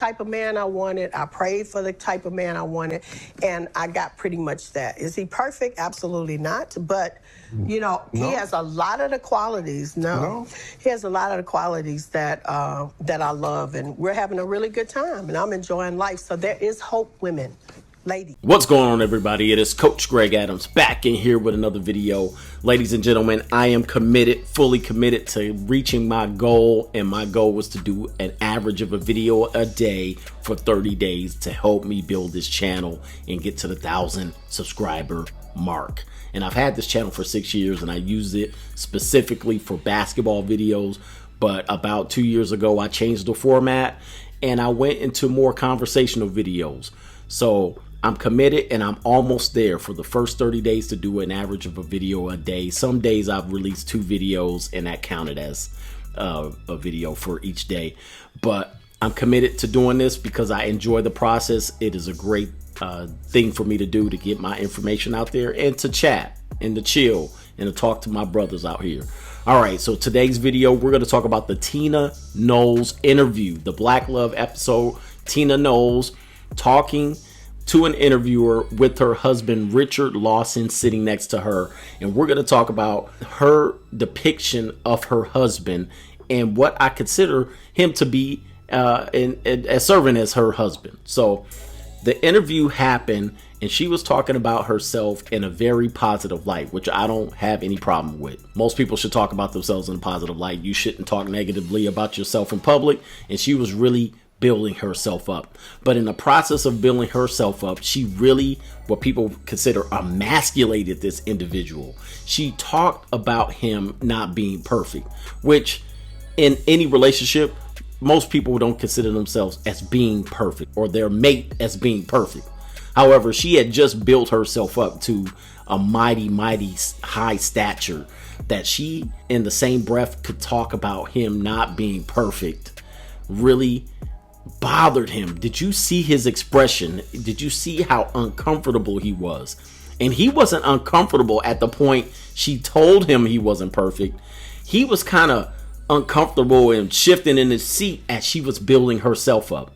type of man I wanted. I prayed for the type of man I wanted, and I got pretty much that. Is he perfect? Absolutely not. But, you know, he has a lot of the qualities. He has a lot of the qualities that that I love, and we're having a really good time, and I'm enjoying life. So there is hope, women. Ladies. What's going on, everybody? It is Coach Greg Adams back in here with another video. Ladies and gentlemen, I am committed, fully committed to reaching my goal, and my goal was to do an average of a video a day for 30 days to help me build this channel and get to the 1,000 subscriber mark. And I've had this channel for 6 years, and I use it specifically for basketball videos. But about 2 years ago, I changed the format and I went into more conversational videos. So I'm committed, and I'm almost there for the first 30 days to do an average of a video a day. Some days I've released 2 videos, and that counted as a video for each day. But I'm committed to doing this because I enjoy the process. It is a great thing for me to do, to get my information out there and to chat and to chill and to talk to my brothers out here. All right, so today's video, we're going to talk about the Tina Knowles interview, the Black Love episode. Tina Knowles talking to an interviewer with her husband Richard Lawson sitting next to her, and we're going to talk about her depiction of her husband and what I consider him to be as serving as her husband. So the interview happened, and she was talking about herself in a very positive light, which I don't have any problem with. Most people should talk about themselves in a positive light. You shouldn't talk negatively about yourself in public, and she was really building herself up. But in the process of building herself up, she really, what people consider, emasculated this individual. She talked about him not being perfect, which in any relationship, most people don't consider themselves as being perfect or their mate as being perfect. However, she had just built herself up to a mighty, mighty high stature that she, in the same breath, could talk about him not being perfect. Really bothered him. Did you see his expression? Did you see how uncomfortable he was? And he wasn't uncomfortable at the point she told him he wasn't perfect. He was kind of uncomfortable and shifting in his seat as she was building herself up.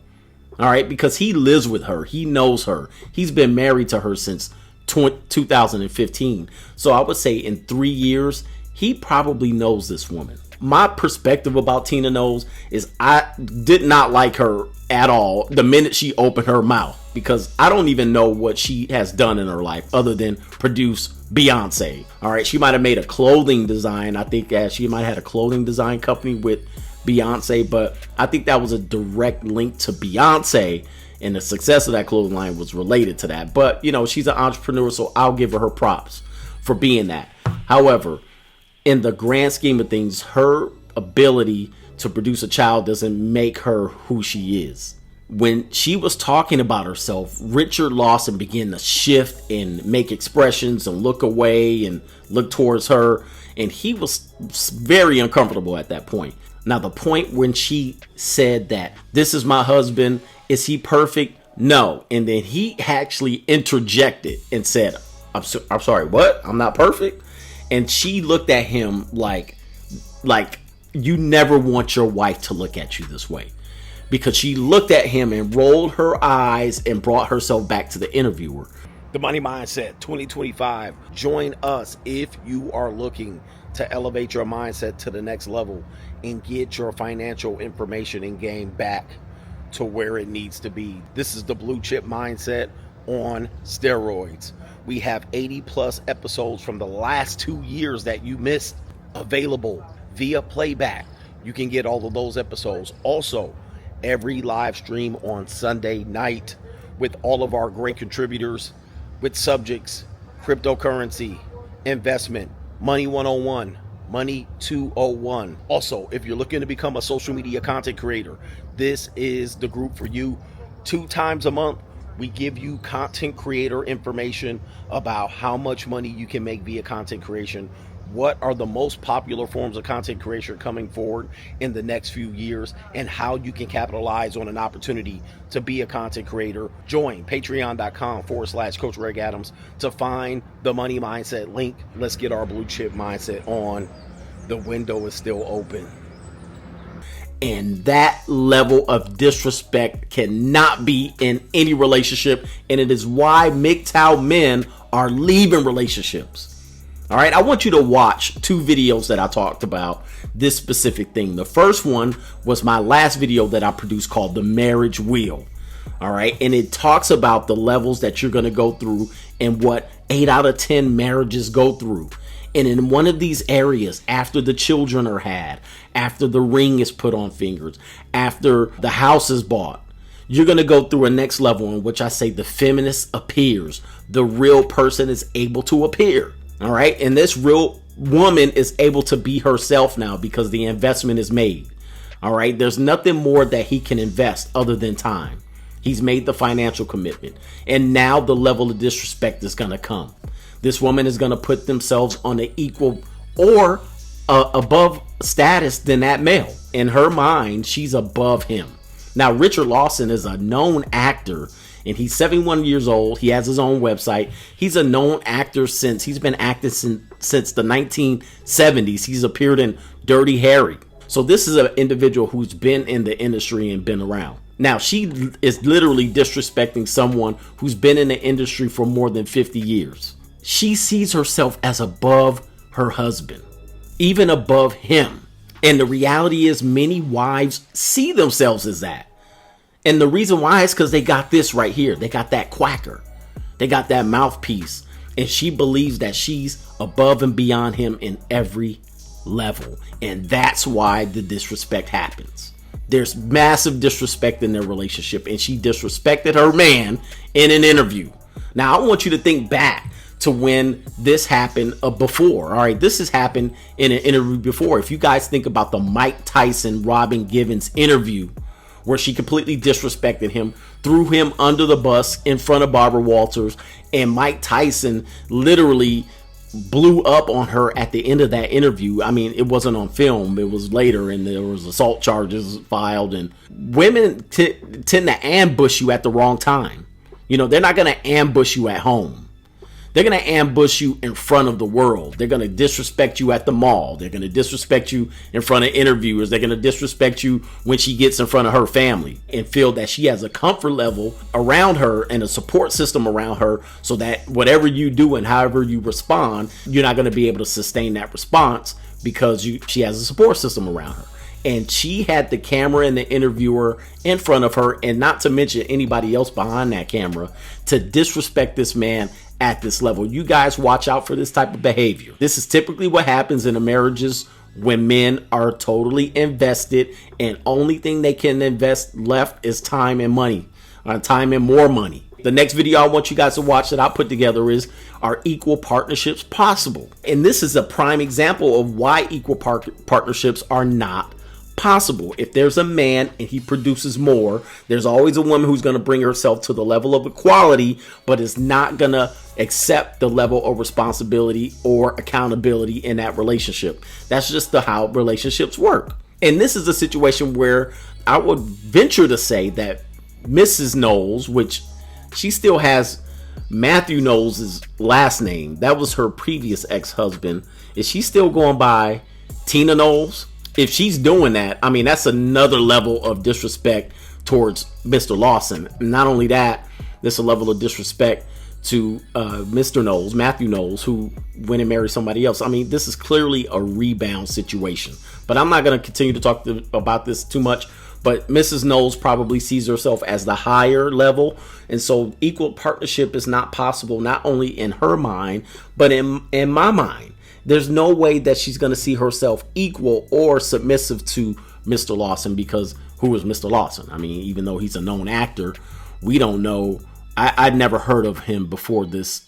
All right, because he lives with her. He knows her. He's been married to her since 2015. So I would say in 3 years, he probably knows this woman. My perspective about Tina Knowles is I did not like her at all the minute she opened her mouth, because I don't even know what she has done in her life other than produce Beyonce. All right, she might have made a clothing design. I think she might have had a clothing design company with Beyonce, but I think that was a direct link to Beyonce, and the success of that clothing line was related to that. But you know, she's an entrepreneur, so I'll give her props for being that. However, in the grand scheme of things, her ability to produce a child doesn't make her who she is. When she was talking about herself, Richard Lawson began to shift and make expressions and look away and look towards her, and he was very uncomfortable at that point. Now, the point when she said that, "This is my husband, is he perfect?" No. And then he actually interjected and said, I'm sorry, what? I'm not perfect? And she looked at him like you never want your wife to look at you this way, because she looked at him and rolled her eyes and brought herself back to the interviewer. The Money Mindset 2025. Join us if you are looking to elevate your mindset to the next level and get your financial information and game back to where it needs to be. This is the Blue Chip Mindset on steroids. We have 80 plus episodes from the last 2 years that you missed available via playback. You can get all of those episodes. Also, every live stream on Sunday night with all of our great contributors with subjects: cryptocurrency, investment, money 101, money 201. Also, if you're looking to become a social media content creator, this is the group for you. 2 times a month, we give you content creator information about how much money you can make via content creation. What are the most popular forms of content creation coming forward in the next few years, and how you can capitalize on an opportunity to be a content creator. Join patreon.com/CoachGregAdams to find the Money Mindset link. Let's get our blue chip mindset on. The window is still open. And that level of disrespect cannot be in any relationship. And it is why MGTOW men are leaving relationships. All right, I want you to watch 2 videos that I talked about this specific thing. The first one was my last video that I produced called The Marriage Wheel. All right, and it talks about the levels that you're going to go through and what 8 out of 10 marriages go through. And in one of these areas, after the children are had, after the ring is put on fingers, after the house is bought, you're going to go through a next level in which I say the feminist appears. The real person is able to appear. All right. And this real woman is able to be herself now because the investment is made. All right. There's nothing more that he can invest other than time. He's made the financial commitment. And now the level of disrespect is going to come. This woman is going to put themselves on an equal or above status than that male. In her mind, she's above him. Now, Richard Lawson is a known actor, and he's 71 years old. He has his own website. He's a known actor he's been acting since the 1970s. He's appeared in Dirty Harry. So this is an individual who's been in the industry and been around. Now, she is literally disrespecting someone who's been in the industry for more than 50 years. She sees herself as above her husband, even above him. And the reality is many wives see themselves as that. And the reason why is because they got this right here. They got that quacker. They got that mouthpiece. And she believes that she's above and beyond him in every level. And that's why the disrespect happens. There's massive disrespect in their relationship. And she disrespected her man in an interview. Now, I want you to think back to when this happened before. All right, this has happened in an interview before. If you guys think about the Mike Tyson, Robin Givens interview, where she completely disrespected him, threw him under the bus in front of Barbara Walters, and Mike Tyson literally blew up on her at the end of that interview. I mean, it wasn't on film, it was later, and there was assault charges filed. And women tend to ambush you at the wrong time. You know, they're not going to ambush you at home. They're going to ambush you in front of the world. They're going to disrespect you at the mall. They're going to disrespect you in front of interviewers. They're going to disrespect you when she gets in front of her family and feel that she has a comfort level around her and a support system around her so that whatever you do and however you respond, you're not going to be able to sustain that response because she has a support system around her. And she had the camera and the interviewer in front of her, and not to mention anybody else behind that camera, to disrespect this man at this level. You guys watch out for this type of behavior. This is typically what happens in the marriages when men are totally invested, and only thing they can invest left is time and money, time and more money. The next video I want you guys to watch that I put together is, are equal partnerships possible? And this is a prime example of why equal partnerships are not possible. If there's a man and he produces more, there's always a woman who's going to bring herself to the level of equality, but is not going to accept the level of responsibility or accountability in that relationship. That's just how relationships work. And this is a situation where I would venture to say that Mrs. Knowles, which she still has Matthew Knowles' last name, that was her previous ex-husband, is she still going by Tina Knowles? If she's doing that, I mean, that's another level of disrespect towards Mr. Lawson. Not only that, there's a level of disrespect to Mr. Knowles, Matthew Knowles, who went and married somebody else. I mean, this is clearly a rebound situation. But I'm not going to continue to talk about this too much. But Mrs. Knowles probably sees herself as the higher level. And so equal partnership is not possible, not only in her mind, but in my mind. There's no way that she's going to see herself equal or submissive to Mr. Lawson, because who is Mr. Lawson? I mean, even though he's a known actor, we don't know. I'd never heard of him before this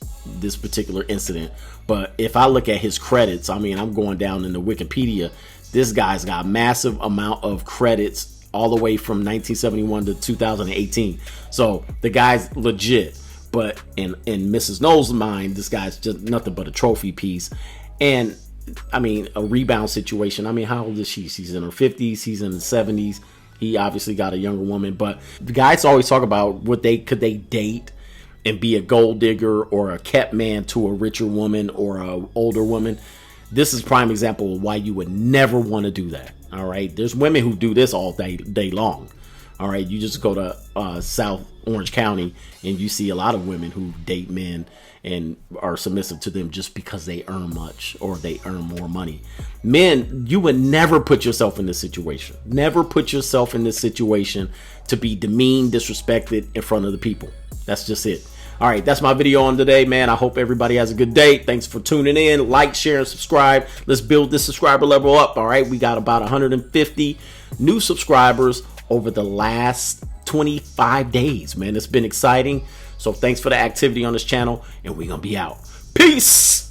particular incident. But if I look at his credits, I mean, I'm going down into Wikipedia. This guy's got massive amount of credits all the way from 1971 to 2018. So the guy's legit. But in Mrs. Knowles' mind, this guy's just nothing but a trophy piece. And I mean, a rebound situation. I mean, how old is she? She's in her 50s. He's in the 70s. He obviously got a younger woman. But the guys always talk about could they date and be a gold digger or a kept man to a richer woman or a older woman. This is a prime example of why you would never want to do that. All right. There's women who do this all day long. All right. You just go to South Orange County and you see a lot of women who date men and are submissive to them just because they earn much or they earn more money. Men, you would never put yourself in this situation. Never put yourself in this situation to be demeaned, disrespected in front of the people. That's just it. All right, that's my video on today, man. I hope everybody has a good day. Thanks for tuning in. Like, share, and subscribe. Let's build this subscriber level up. All right, we got about 150 new subscribers over the last 25 days, man. It's been exciting. So thanks for the activity on this channel, and we're going to be out. Peace.